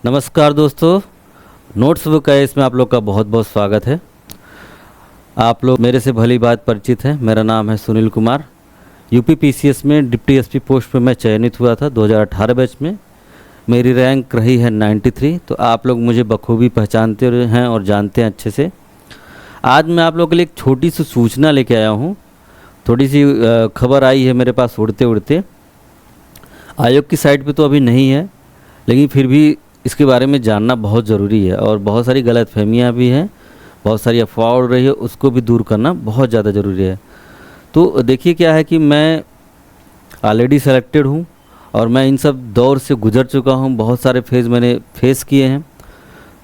नमस्कार दोस्तों, notes book है इसमें आप लोग का बहुत बहुत स्वागत है। आप लोग मेरे से भली बात परिचित हैं। मेरा नाम है सुनील कुमार। यूपी पीसीएस में डिप्टी एसपी पोस्ट पर मैं चयनित हुआ था 2018 बैच में। मेरी रैंक रही है 93। तो आप लोग मुझे बखूबी पहचानते हैं और जानते हैं अच्छे से। आज मैं आप लोगों के लिए एक छोटी सी सूचना लेके आया हूँ। थोड़ी सी खबर आई है मेरे पास उड़ते उड़ते। आयोग की साइट पे तो अभी नहीं है, लेकिन फिर भी इसके बारे में जानना बहुत ज़रूरी है। और बहुत सारी गलतफहमियां भी हैं, बहुत सारी अफवाह उड़ रही है, उसको भी दूर करना बहुत ज़्यादा ज़रूरी है। तो देखिए क्या है कि मैं ऑलरेडी सेलेक्टेड हूँ और मैं इन सब दौर से गुजर चुका हूँ। बहुत सारे फेज़ मैंने फेस किए हैं।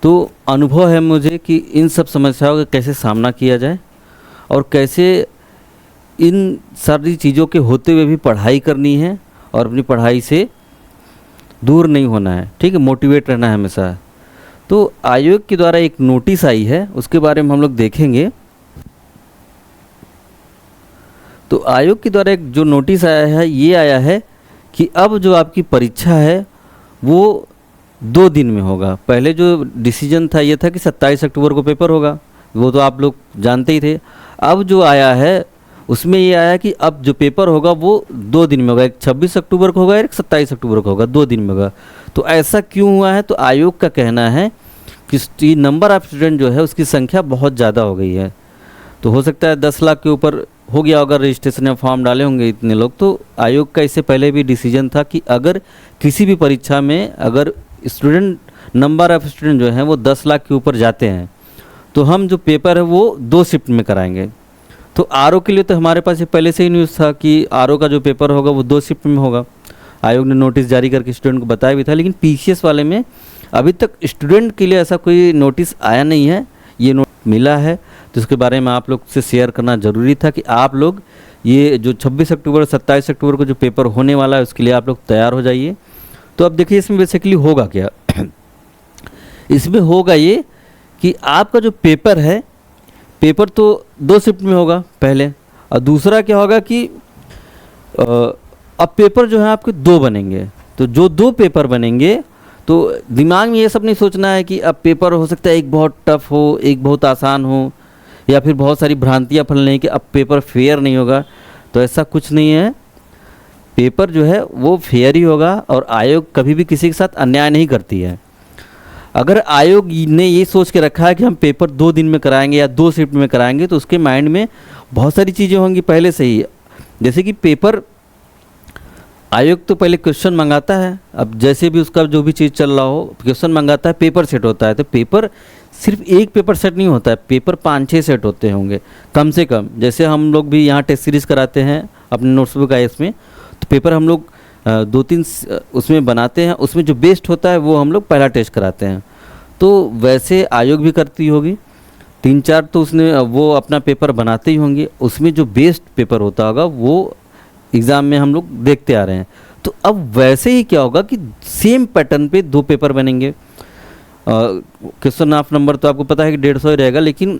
तो अनुभव है मुझे कि इन सब समस्याओं का कैसे सामना किया जाए और कैसे इन सारी चीज़ों के होते हुए भी पढ़ाई करनी है और अपनी पढ़ाई से दूर नहीं होना है। ठीक है, मोटिवेट रहना है हमेशा। तो आयोग के द्वारा एक नोटिस आई है, उसके बारे में हम लोग देखेंगे। तो आयोग के द्वारा एक जो नोटिस आया है, ये आया है कि अब जो आपकी परीक्षा है वो 2 दिन में होगा। पहले जो डिसीजन था ये था कि 27 अक्टूबर को पेपर होगा, वो तो आप लोग जानते ही थे। अब जो आया है उसमें ये आया कि अब जो पेपर होगा वो 2 दिन में होगा। एक 26 अक्टूबर को होगा, एक 27 अक्टूबर को होगा, 2 दिन में होगा। तो ऐसा क्यों हुआ है? तो आयोग का कहना है कि नंबर ऑफ स्टूडेंट जो है उसकी संख्या बहुत ज़्यादा हो गई है। तो हो सकता है 10 लाख के ऊपर हो गया अगर रजिस्ट्रेशन या फॉर्म डाले होंगे इतने लोग। तो आयोग का इससे पहले भी डिसीजन था कि अगर किसी भी परीक्षा में अगर स्टूडेंट नंबर ऑफ स्टूडेंट जो हैं वो 10 लाख के ऊपर जाते हैं तो हम जो पेपर है वो 2 शिफ्ट में कराएंगे। तो आरओ के लिए तो हमारे पास ये पहले से ही न्यूज़ था कि आरओ का जो पेपर होगा वो 2 शिफ्ट में होगा। आयोग ने नोटिस जारी करके स्टूडेंट को बताया भी था। लेकिन पीसीएस वाले में अभी तक स्टूडेंट के लिए ऐसा कोई नोटिस आया नहीं है। ये नोटिस मिला है तो इसके बारे में आप लोग से शेयर करना ज़रूरी था कि आप लोग ये जो 26 अक्टूबर 27 अक्टूबर को जो पेपर होने वाला है उसके लिए आप लोग तैयार हो जाइए। तो अब देखिए इसमें बेसिकली होगा क्या। इसमें होगा ये कि आपका जो पेपर है, पेपर तो 2 शिफ्ट में होगा पहले, और दूसरा क्या होगा कि अब पेपर जो है आपके 2 बनेंगे। तो जो 2 पेपर बनेंगे तो दिमाग में ये सब नहीं सोचना है कि अब पेपर हो सकता है एक बहुत टफ हो, एक बहुत आसान हो, या फिर बहुत सारी भ्रांतियाँ फैलने कि अब पेपर फेयर नहीं होगा। तो ऐसा कुछ नहीं है। पेपर जो है वो फेयर ही होगा और आयोग कभी भी किसी के साथ अन्याय नहीं करती है। अगर आयोग ने ये सोच के रखा है कि हम पेपर 2 दिन में कराएंगे या 2 शिफ्ट में कराएंगे तो उसके माइंड में बहुत सारी चीज़ें होंगी पहले से ही। जैसे कि पेपर आयोग तो पहले क्वेश्चन मंगाता है। अब जैसे भी उसका जो भी चीज़ चल रहा हो, क्वेश्चन मंगाता है, पेपर सेट होता है। तो पेपर सिर्फ एक पेपर सेट नहीं होता है, पेपर 5-6 सेट होते होंगे कम से कम। जैसे हम लोग भी यहाँ टेस्ट सीरीज़ कराते हैं अपने नोट्सबुक आईएएस में, तो पेपर हम लोग 2-3 उसमें बनाते हैं। उसमें जो बेस्ट होता है वो हम लोग पहला टेस्ट कराते हैं। तो वैसे आयोग भी करती होगी। 3-4 तो उसने वो अपना पेपर बनाते ही होंगे। उसमें जो बेस्ट पेपर होता होगा वो एग्ज़ाम में हम लोग देखते आ रहे हैं। तो अब वैसे ही क्या होगा कि सेम पैटर्न पे 2 पेपर बनेंगे। क्वेश्चन ऑफ नंबर तो आपको पता है कि 150 ही रहेगा, लेकिन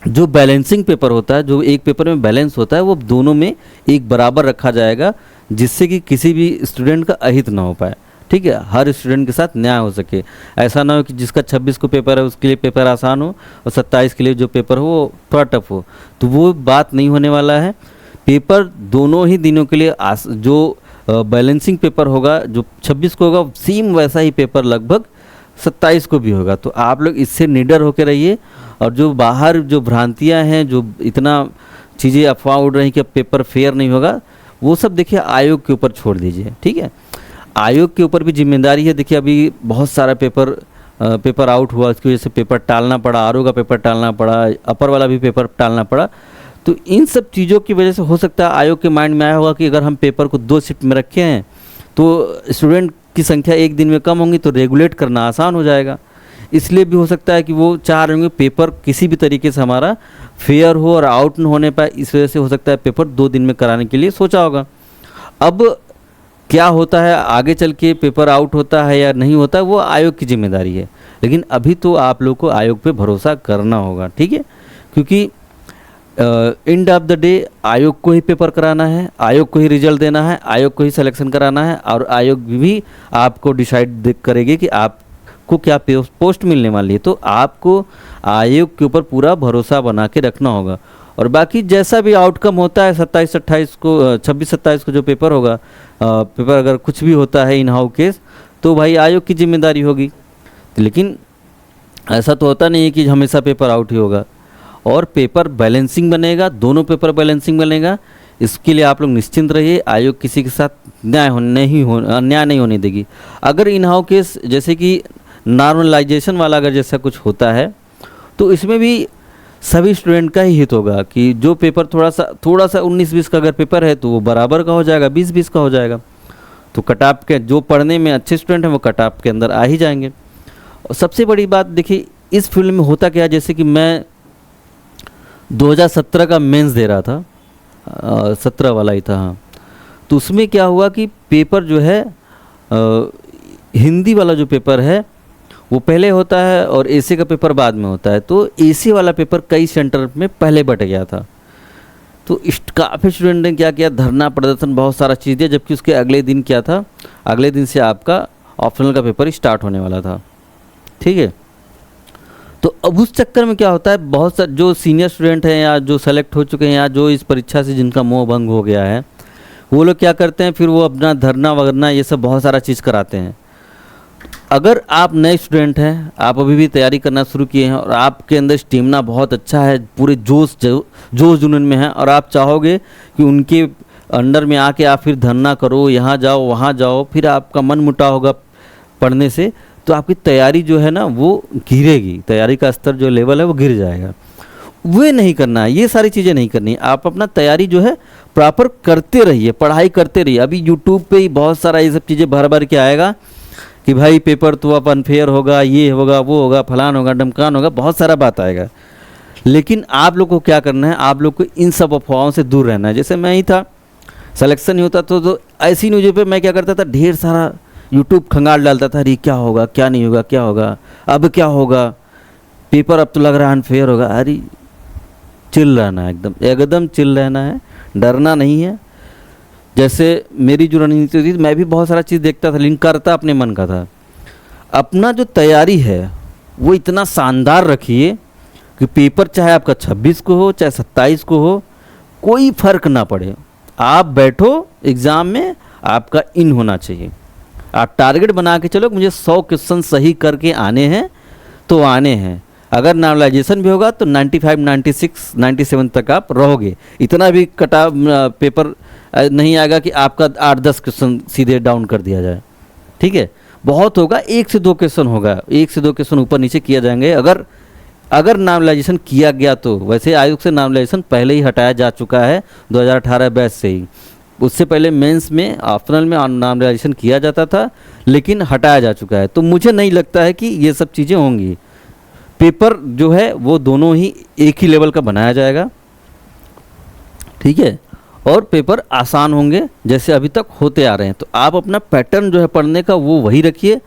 जो बैलेंसिंग पेपर होता है, जो एक पेपर में बैलेंस होता है, वो दोनों में एक बराबर रखा जाएगा, जिससे कि किसी भी स्टूडेंट का अहित ना हो पाए। ठीक है, हर स्टूडेंट के साथ न्याय हो सके। ऐसा ना हो कि जिसका 26 को पेपर है उसके लिए पेपर आसान हो और 27 के लिए जो पेपर हो वो थोड़ा टफ हो। तो वो बात नहीं होने वाला है। पेपर दोनों ही दिनों के लिए जो बैलेंसिंग पेपर होगा, जो 26 को होगा, सेम वैसा ही पेपर लगभग 27 को भी होगा। तो आप लोग इससे निडर होकर रहिए। और जो बाहर जो भ्रांतियां हैं, जो इतना चीज़ें अफवाह उड़ रही हैं कि अब पेपर फेयर नहीं होगा, वो सब देखिए आयोग के ऊपर छोड़ दीजिए। ठीक है, आयोग के ऊपर भी जिम्मेदारी है। देखिए अभी बहुत सारा पेपर आउट हुआ, उसकी वजह से पेपर टालना पड़ा, आरओ का पेपर टालना पड़ा, अपर वाला भी पेपर टालना पड़ा। तो इन सब चीज़ों की वजह से हो सकता है आयोग के माइंड में आया होगा कि अगर हम पेपर को 2 शिफ्ट में रखे हैं तो स्टूडेंट की संख्या 1 दिन में कम होंगी तो रेगुलेट करना आसान हो जाएगा। इसलिए भी हो सकता है कि वो चाह रहे होंगे पेपर किसी भी तरीके से हमारा फेयर हो और आउट न होने पाए। इस वजह से हो सकता है पेपर 2 दिन में कराने के लिए सोचा होगा। अब क्या होता है आगे चल के, पेपर आउट होता है या नहीं होता है, वो आयोग की जिम्मेदारी है। लेकिन अभी तो आप लोग को आयोग पे भरोसा करना होगा। ठीक है, क्योंकि एंड ऑफ द डे आयोग को ही पेपर कराना है, आयोग को ही रिजल्ट देना है, आयोग को ही सिलेक्शन कराना है, और आयोग भी आपको डिसाइड करेगी कि आप आपको क्या पोस्ट मिलने वाली है। तो आपको आयोग के ऊपर पूरा भरोसा बना के रखना होगा। और बाकी जैसा भी आउटकम होता है 27-28 को 26-27 को जो पेपर होगा, पेपर अगर कुछ भी होता है इन हाउस केस, तो भाई आयोग की जिम्मेदारी होगी। लेकिन ऐसा तो होता नहीं है कि हमेशा पेपर आउट ही होगा। और पेपर बैलेंसिंग बनेगा, दोनों पेपर बैलेंसिंग बनेगा। इसके लिए आप लोग निश्चिंत रहिए, आयोग किसी के साथ अन्याय नहीं होने देगी। अगर इन हाउस केस जैसे कि नॉर्मलाइजेशन वाला अगर जैसा कुछ होता है, तो इसमें भी सभी स्टूडेंट का ही हित होगा कि जो पेपर थोड़ा सा 19-20 का अगर पेपर है तो वो बराबर का हो जाएगा, 20-20 का हो जाएगा। तो कट-ऑफ के जो पढ़ने में अच्छे स्टूडेंट हैं वो कट-ऑफ के अंदर आ ही जाएंगे। और सबसे बड़ी बात देखिए, इस फील्ड में होता क्या है, जैसे कि मैं 2017 का मेंस दे रहा था, 17 वाला ही था, हाँ। तो उसमें क्या हुआ कि पेपर जो है हिंदी वाला जो पेपर है वो पहले होता है और एसी का पेपर बाद में होता है। तो एसी वाला पेपर कई सेंटर में पहले बट गया था। तो काफ़ी स्टूडेंट ने क्या किया, धरना प्रदर्शन बहुत सारा चीज़ दिया, जबकि उसके अगले दिन क्या था, अगले दिन से आपका ऑप्शनल का पेपर स्टार्ट होने वाला था। ठीक है, तो अब उस चक्कर में क्या होता है, बहुत सारे जो सीनियर स्टूडेंट हैं या जो सेलेक्ट हो चुके हैं या जो इस परीक्षा से जिनका मोह भंग हो गया है, वो लोग क्या करते हैं, फिर वो अपना धरना वगरना ये सब बहुत सारा चीज़ कराते हैं। अगर आप नए स्टूडेंट हैं, आप अभी भी तैयारी करना शुरू किए हैं और आपके अंदर स्टेमिना बहुत अच्छा है, पूरे जोश जुनून में है, और आप चाहोगे कि उनके अंडर में आके आप फिर धरना करो, यहाँ जाओ वहाँ जाओ, फिर आपका मन मुटाव होगा पढ़ने से, तो आपकी तैयारी जो है ना वो गिरेगी, तैयारी का स्तर जो लेवल है वो गिर जाएगा। वो नहीं करना है, ये सारी चीज़ें नहीं करनी। आप अपना तैयारी जो है प्रॉपर करते रहिए, पढ़ाई करते रहिए। अभी यूट्यूब पे ही बहुत सारा ये सब चीज़ें भर भर के आएगा कि भाई पेपर तो अब अनफेयर होगा, ये होगा, वो होगा, फलान होगा, डमकान होगा, बहुत सारा बात आएगा। लेकिन आप लोग को क्या करना है, आप लोग को इन सब अफवाहों से दूर रहना है। जैसे मैं ही था, सिलेक्शन नहीं होता तो ऐसी न्यूज़ पे मैं क्या करता था, ढेर सारा यूट्यूब खंगाल डालता था, अरे क्या होगा, क्या नहीं होगा, क्या होगा, अब क्या होगा, पेपर अब तो लग रहा है अनफेयर होगा। अरे चिल रहना है, एकदम चिल रहना है, डरना नहीं है। जैसे मेरी जो रणनीति थी, मैं भी बहुत सारा चीज़ देखता था लेकिन करता अपने मन का था। अपना जो तैयारी है वो इतना शानदार रखिए कि पेपर चाहे आपका 26 को हो चाहे 27 को हो, कोई फ़र्क ना पड़े। आप बैठो एग्ज़ाम में, आपका इन होना चाहिए। आप टारगेट बना के चलो, मुझे 100 क्वेश्चन सही करके आने हैं तो आने हैं। अगर नॉर्मलाइजेशन भी होगा तो 95, 96, 97 तक आप रहोगे। इतना भी कटा पेपर नहीं आएगा कि आपका 8-10 क्वेश्चन सीधे डाउन कर दिया जाए। ठीक है, बहुत होगा 1 से 2 क्वेश्चन होगा, 1 से 2 क्वेश्चन ऊपर नीचे किया जाएंगे अगर नॉर्मलाइजेशन किया गया तो। वैसे आयोग से नॉर्मलाइजेशन पहले ही हटाया जा चुका है 2018 बैच से ही। उससे पहले मेंस में ऑप्शनल में नॉर्मलाइजेशन किया जाता था, लेकिन हटाया जा चुका है। तो मुझे नहीं लगता है कि ये सब चीज़ें होंगी। पेपर जो है वो दोनों ही एक ही लेवल का बनाया जाएगा। ठीक है, और पेपर आसान होंगे जैसे अभी तक होते आ रहे हैं। तो आप अपना पैटर्न जो है पढ़ने का वो वही रखिए,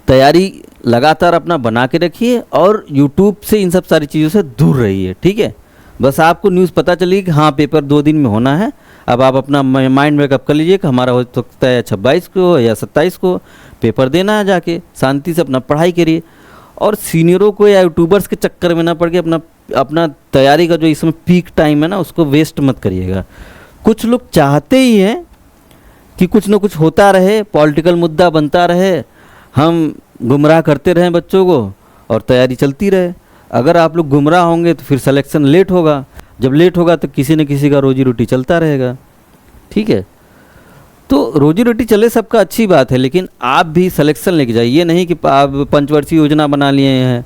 तैयारी लगातार अपना बना के रखिए और यूट्यूब से इन सब सारी चीज़ों से दूर रहिए। ठीक है, बस आपको न्यूज़ पता चली कि हाँ पेपर 2 दिन में होना है। अब आप अपना माइंड मेकअप कर लीजिए कि हमारा हो सकता है 26 को या 27 को पेपर देना है, जाके शांति से अपना पढ़ाई करिए। और सीनियरों को या यूट्यूबर्स के चक्कर में ना पड़ के अपना तैयारी का जो इसमें पीक टाइम है ना उसको वेस्ट मत करिएगा। कुछ लोग चाहते ही हैं कि कुछ ना कुछ होता रहे, पॉलिटिकल मुद्दा बनता रहे, हम गुमराह करते रहें बच्चों को और तैयारी चलती रहे। अगर आप लोग गुमराह होंगे तो फिर सिलेक्शन लेट होगा, जब लेट होगा तो किसी न किसी का रोजी रोटी चलता रहेगा। ठीक है, तो रोजी रोटी चले सबका अच्छी बात है, लेकिन आप भी सिलेक्शन लेके जाइए। ये नहीं कि आप पंचवर्षीय योजना बना लिए हैं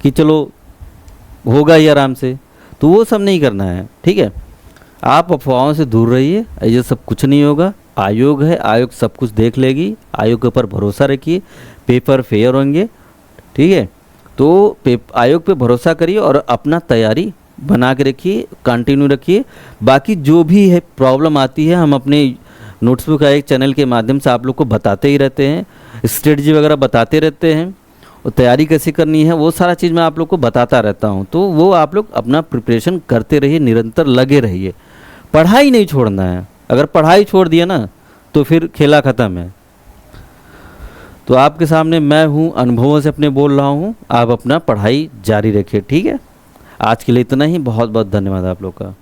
कि चलो होगा ही आराम से, तो वो सब नहीं करना है। ठीक है, आप अफवाहों से दूर रहिए, ये सब कुछ नहीं होगा। आयोग है, आयोग सब कुछ देख लेगी, आयोग के ऊपर भरोसा रखिए, पेपर फेयर होंगे। ठीक है, तो आयोग पे भरोसा करिए और अपना तैयारी बना के रखिए, कंटिन्यू रखिए। बाकी जो भी है प्रॉब्लम आती है, हम अपने नोट्सबुक एक चैनल के माध्यम से आप लोग को बताते ही रहते हैं, स्ट्रेटजी वगैरह बताते रहते हैं, और तैयारी कैसे करनी है वो सारा चीज़ मैं आप लोग को बताता रहता हूँ। तो वो आप लोग अपना प्रिपरेशन करते रहिए, निरंतर लगे रहिए, पढ़ाई नहीं छोड़ना है। अगर पढ़ाई छोड़ दिया ना तो फिर खेला ख़त्म है। तो आपके सामने मैं हूँ, अनुभवों से अपने बोल रहा हूँ। आप अपना पढ़ाई जारी रखिए, ठीक है। आज के लिए इतना ही। बहुत बहुत धन्यवाद आप लोग का।